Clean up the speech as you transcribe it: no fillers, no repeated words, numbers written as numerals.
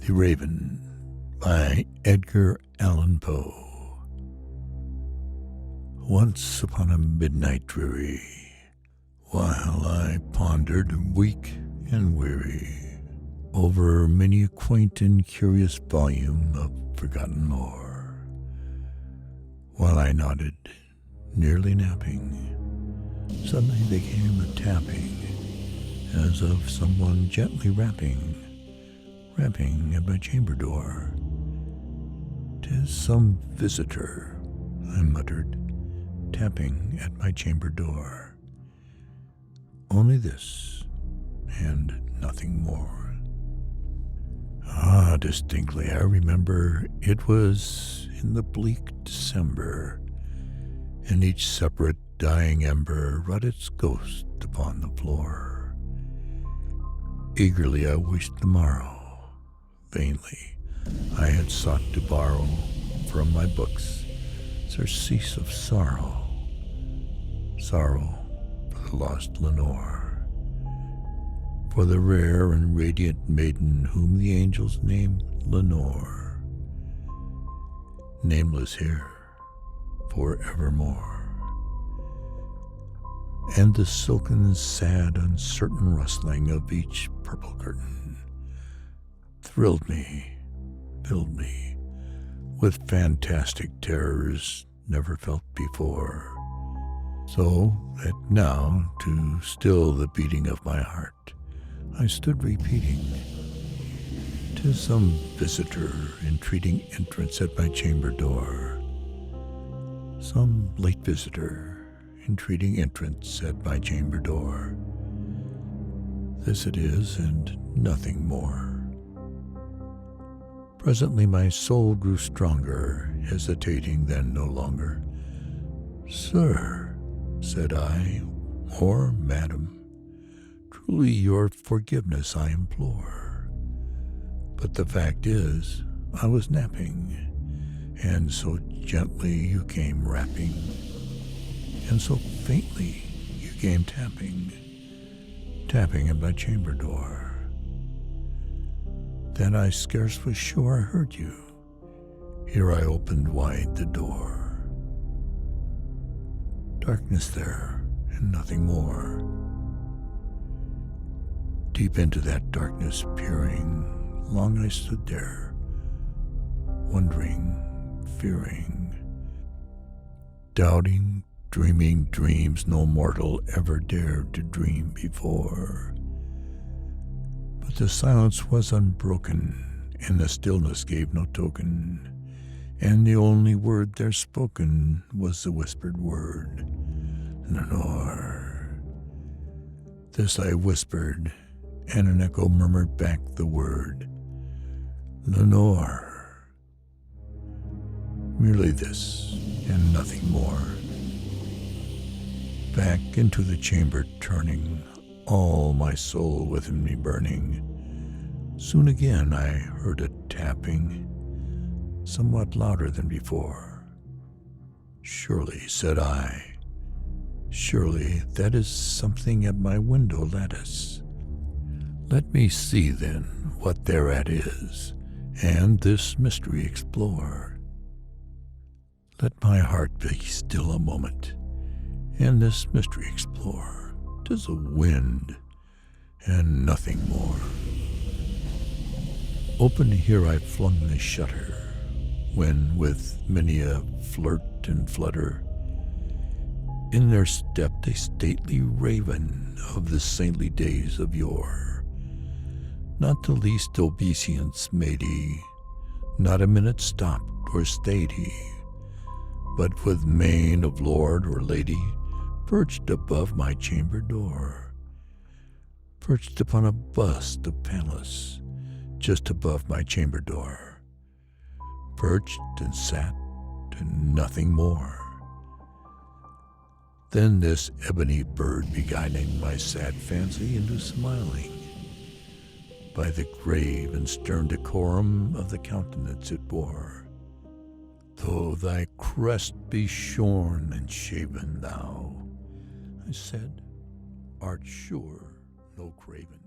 The Raven by Edgar Allan Poe. Once upon a midnight dreary, while I pondered weak and weary over many a quaint and curious volume of forgotten lore, while I nodded, nearly napping, suddenly there came a tapping, as of someone gently rapping at my chamber door. "'Tis some visitor," I muttered, tapping at my chamber door. Only this, and nothing more. Distinctly I remember it was in the bleak December, and each separate dying ember wrought its ghost upon the floor. Eagerly I wished the morrow. Vainly I had sought to borrow from my books surcease of sorrow for the lost Lenore, for the rare and radiant maiden whom the angels name Lenore, nameless here forevermore. And the silken, sad, uncertain rustling of each purple curtain filled me with fantastic terrors never felt before, so that now, to still the beating of my heart, I stood repeating, "'Tis some visitor entreating entrance at my chamber door, some late visitor entreating entrance at my chamber door. This it is, and nothing more." Presently my soul grew stronger, hesitating then no longer. "Sir," said I, "or madam, truly your forgiveness I implore. But the fact is, I was napping, and so gently you came rapping, and so faintly you came tapping at my chamber door, that I scarce was sure I heard you. Here I opened wide the door. Darkness there, and nothing more. Deep into that darkness peering, long I stood there, wondering, fearing, doubting, dreaming dreams no mortal ever dared to dream before. But the silence was unbroken, and the stillness gave no token, and the only word there spoken was the whispered word, "Lenore." This I whispered, and an echo murmured back the word, "Lenore." Merely this, and nothing more. Back into the chamber turning, all my soul within me burning, soon again I heard a tapping, somewhat louder than before. "Surely," said I, "surely that is something at my window lattice. Let me see then what thereat is, and this mystery explore. Let my heart be still a moment, and this mystery explore. 'Tis a wind, and nothing more." Open here I flung the shutter, when with many a flirt and flutter, in there stepped a stately raven of the saintly days of yore. Not the least obeisance made he, not a minute stopped or stayed he, but with mien of lord or lady, perched above my chamber door, perched upon a bust of Pallas, just above my chamber door, perched and sat, and nothing more. Then this ebony bird beguiling my sad fancy into smiling, by the grave and stern decorum of the countenance it bore. "Though thy crest be shorn and shaven, thou," I said, "art sure no craven."